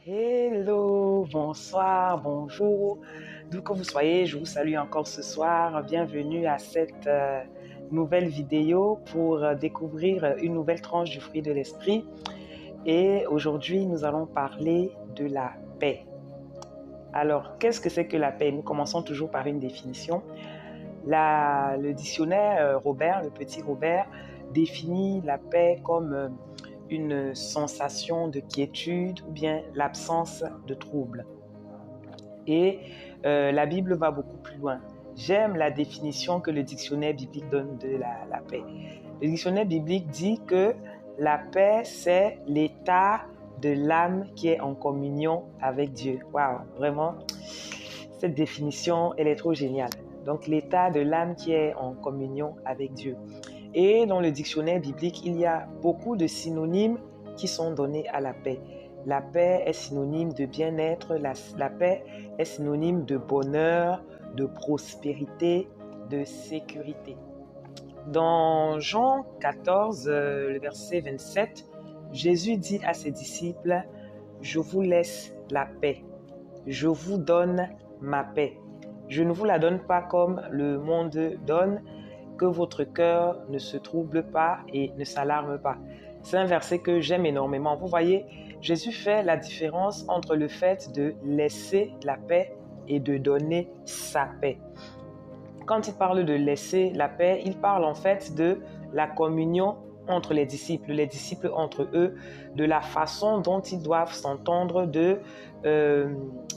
Hello, bonsoir, bonjour, d'où que vous soyez, je vous salue encore ce soir. Bienvenue à cette nouvelle vidéo pour découvrir une nouvelle tranche du fruit de l'esprit. Et aujourd'hui, nous allons parler de la paix. Alors, qu'est-ce que c'est que la paix? Nous commençons toujours par une définition. Le dictionnaire Robert, le petit Robert, définit la paix comme une sensation de quiétude ou bien l'absence de trouble. Et la Bible va beaucoup plus loin. J'aime la définition que le dictionnaire biblique donne de la paix. Le dictionnaire biblique dit que la paix, c'est l'état de l'âme qui est en communion avec Dieu. Waouh, vraiment, cette définition, elle est trop géniale. Donc, l'état de l'âme qui est en communion avec Dieu. Et dans le dictionnaire biblique, il y a beaucoup de synonymes qui sont donnés à la paix. La paix est synonyme de bien-être, la paix est synonyme de bonheur, de prospérité, de sécurité. Dans Jean 14, le verset 27, Jésus dit à ses disciples, « Je vous laisse la paix, je vous donne ma paix. Je ne vous la donne pas comme le monde donne, que votre cœur ne se trouble pas et ne s'alarme pas. » C'est un verset que j'aime énormément. Vous voyez, Jésus fait la différence entre le fait de laisser la paix et de donner sa paix. Quand il parle de laisser la paix, il parle en fait de la communion entre les disciples entre eux, de la façon dont ils doivent s'entendre, de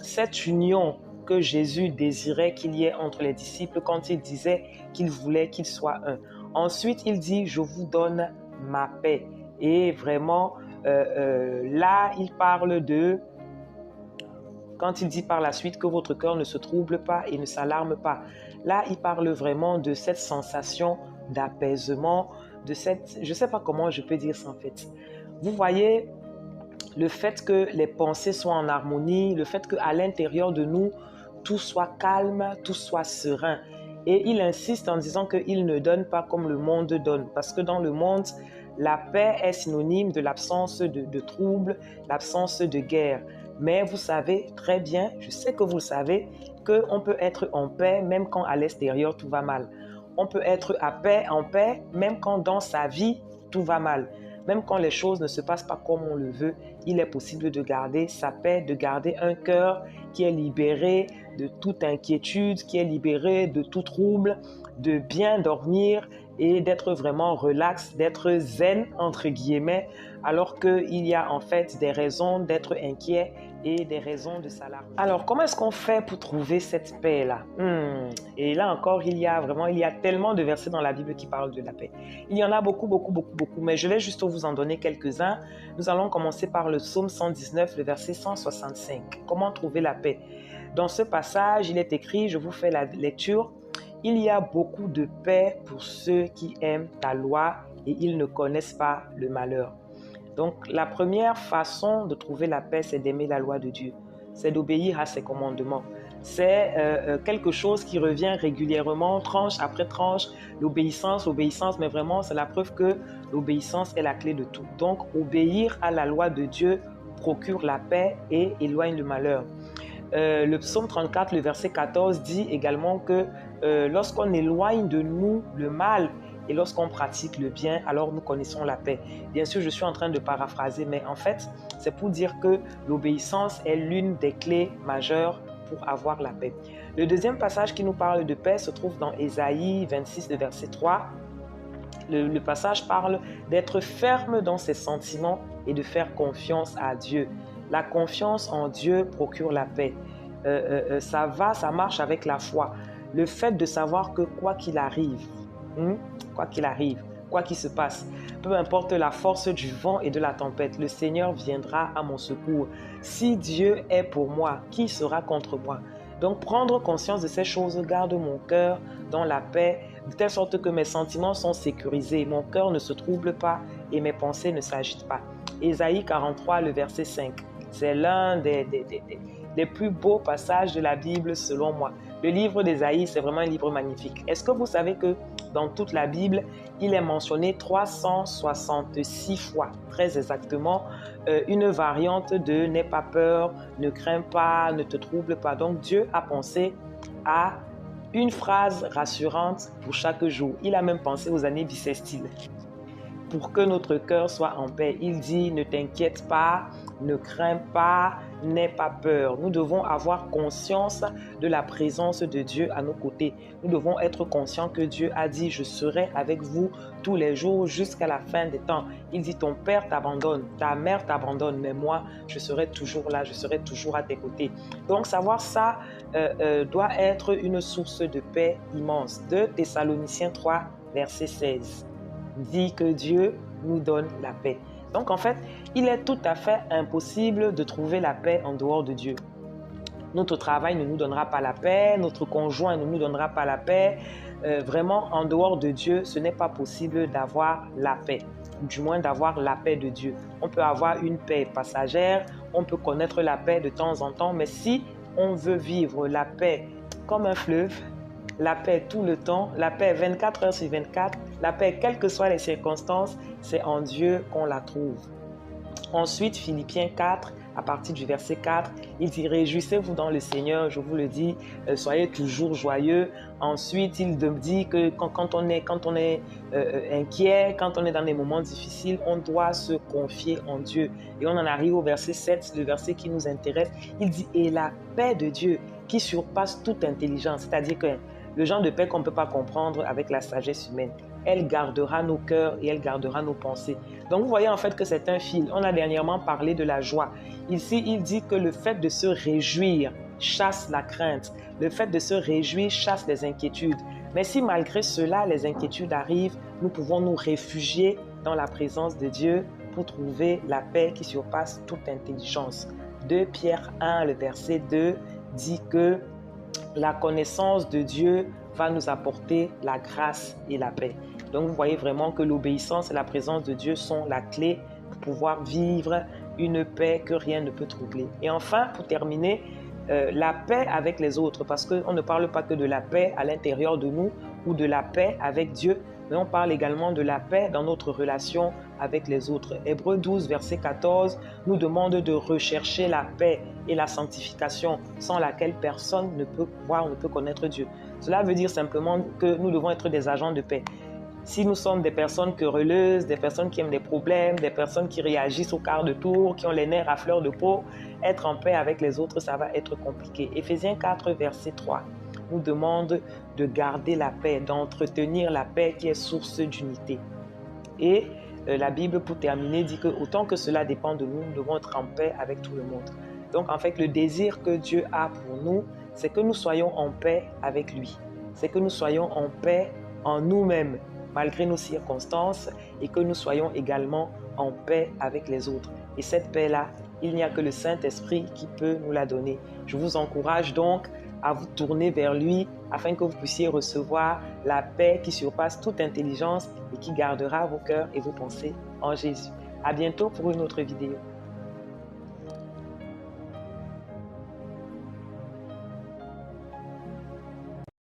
cette union que Jésus désirait qu'il y ait entre les disciples quand il disait qu'il voulait qu'ils soient un. Ensuite, il dit « Je vous donne ma paix ». Et vraiment, là, il parle de... Quand il dit par la suite que votre cœur ne se trouble pas et ne s'alarme pas, là, il parle vraiment de cette sensation d'apaisement, de cette... Je ne sais pas comment je peux dire ça en fait. Vous voyez, le fait que les pensées soient en harmonie, le fait qu'à l'intérieur de nous, tout soit calme, tout soit serein. Et il insiste en disant qu'il ne donne pas comme le monde donne. Parce que dans le monde, la paix est synonyme de l'absence de troubles, l'absence de guerre. Mais vous savez très bien, je sais que vous le savez, qu'on peut être en paix même quand à l'extérieur tout va mal. On peut être en paix même quand dans sa vie tout va mal. Même quand les choses ne se passent pas comme on le veut, il est possible de garder sa paix, de garder un cœur qui est libéré de toute inquiétude, qui est libéré de tout trouble, de bien dormir et d'être vraiment relax, d'être zen entre guillemets, alors qu'il y a en fait des raisons d'être inquiet et des raisons de s'alarmer. Alors, comment est-ce qu'on fait pour trouver cette paix-là? Et là encore, il y a tellement de versets dans la Bible qui parlent de la paix. Il y en a beaucoup, mais je vais juste vous en donner quelques-uns. Nous allons commencer par le psaume 119, le verset 165. Comment trouver la paix? Dans ce passage, il est écrit, je vous fais la lecture, « Il y a beaucoup de paix pour ceux qui aiment ta loi et ils ne connaissent pas le malheur. » Donc, la première façon de trouver la paix, c'est d'aimer la loi de Dieu. C'est d'obéir à ses commandements. C'est quelque chose qui revient régulièrement, tranche après tranche, l'obéissance, mais vraiment, c'est la preuve que l'obéissance est la clé de tout. Donc, obéir à la loi de Dieu procure la paix et éloigne le malheur. Le psaume 34, le verset 14 dit également que lorsqu'on éloigne de nous le mal, et lorsqu'on pratique le bien, alors nous connaissons la paix. Bien sûr, je suis en train de paraphraser, mais en fait, c'est pour dire que l'obéissance est l'une des clés majeures pour avoir la paix. Le deuxième passage qui nous parle de paix se trouve dans Ésaïe 26, le verset 3. Le passage parle d'être ferme dans ses sentiments et de faire confiance à Dieu. La confiance en Dieu procure la paix. Ça marche avec la foi. Le fait de savoir que quoi qu'il arrive, quoi qu'il se passe, peu importe la force du vent et de la tempête, le Seigneur viendra à mon secours. Si Dieu est pour moi, qui sera contre moi? Donc prendre conscience de ces choses garde mon cœur dans la paix, de telle sorte que mes sentiments sont sécurisés, mon cœur ne se trouble pas et mes pensées ne s'agitent pas. Ésaïe 43, le verset 5, c'est l'un des plus beaux passages de la Bible selon moi. Le livre d'Ésaïe, c'est vraiment un livre magnifique. Est-ce que vous savez que dans toute la Bible, il est mentionné 366 fois, très exactement, une variante de « n'aie pas peur, ne crains pas, ne te trouble pas ». Donc Dieu a pensé à une phrase rassurante pour chaque jour. Il a même pensé aux années bissextiles pour que notre cœur soit en paix. Il dit « ne t'inquiète pas, ne crains pas, n'aie pas peur ». Nous devons avoir conscience de la présence de Dieu à nos côtés. Nous devons être conscients que Dieu a dit « je serai avec vous tous les jours jusqu'à la fin des temps ». Il dit « ton père t'abandonne, ta mère t'abandonne, mais moi, je serai toujours là, je serai toujours à tes côtés ». Donc, savoir ça doit être une source de paix immense. 2 Thessaloniciens 3, verset 16. Dit que Dieu nous donne la paix. Donc en fait, il est tout à fait impossible de trouver la paix en dehors de Dieu. Notre travail ne nous donnera pas la paix, notre conjoint ne nous donnera pas la paix. Vraiment, en dehors de Dieu, ce n'est pas possible d'avoir la paix, du moins d'avoir la paix de Dieu. On peut avoir une paix passagère, on peut connaître la paix de temps en temps, mais si on veut vivre la paix comme un fleuve, la paix tout le temps, la paix 24 heures sur 24, la paix quelles que soient les circonstances, c'est en Dieu qu'on la trouve. Ensuite, Philippiens 4, à partir du verset 4, il dit « Réjouissez-vous dans le Seigneur, je vous le dis, soyez toujours joyeux ». Ensuite, il dit que quand on est inquiet, quand on est dans des moments difficiles, on doit se confier en Dieu. Et on en arrive au verset 7, le verset qui nous intéresse. Il dit « Et la paix de Dieu qui surpasse toute intelligence », c'est-à-dire que le genre de paix qu'on ne peut pas comprendre avec la sagesse humaine. Elle gardera nos cœurs et elle gardera nos pensées. Donc vous voyez en fait que c'est un fil. On a dernièrement parlé de la joie. Ici, il dit que le fait de se réjouir chasse la crainte. Le fait de se réjouir chasse les inquiétudes. Mais si malgré cela, les inquiétudes arrivent, nous pouvons nous réfugier dans la présence de Dieu pour trouver la paix qui surpasse toute intelligence. 2 Pierre 1, le verset 2 dit que la connaissance de Dieu va nous apporter la grâce et la paix. Donc vous voyez vraiment que l'obéissance et la présence de Dieu sont la clé pour pouvoir vivre une paix que rien ne peut troubler. Et enfin, pour terminer, la paix avec les autres, parce qu'on ne parle pas que de la paix à l'intérieur de nous ou de la paix avec Dieu, mais on parle également de la paix dans notre relation avec les autres. Hébreux 12, verset 14, nous demande de rechercher la paix et la sanctification sans laquelle personne ne peut voir, ne peut connaître Dieu. Cela veut dire simplement que nous devons être des agents de paix. Si nous sommes des personnes querelleuses, des personnes qui aiment des problèmes, des personnes qui réagissent au quart de tour, qui ont les nerfs à fleur de peau, être en paix avec les autres, ça va être compliqué. Éphésiens 4, verset 3 nous demande de garder la paix, d'entretenir la paix qui est source d'unité. Et la Bible, pour terminer, dit que autant que cela dépend de nous, nous devons être en paix avec tout le monde. Donc en fait, le désir que Dieu a pour nous, c'est que nous soyons en paix avec lui. C'est que nous soyons en paix en nous-mêmes, malgré nos circonstances, et que nous soyons également en paix avec les autres. Et cette paix-là, il n'y a que le Saint-Esprit qui peut nous la donner. Je vous encourage donc à vous tourner vers lui afin que vous puissiez recevoir la paix qui surpasse toute intelligence et qui gardera vos cœurs et vos pensées en Jésus. À bientôt pour une autre vidéo.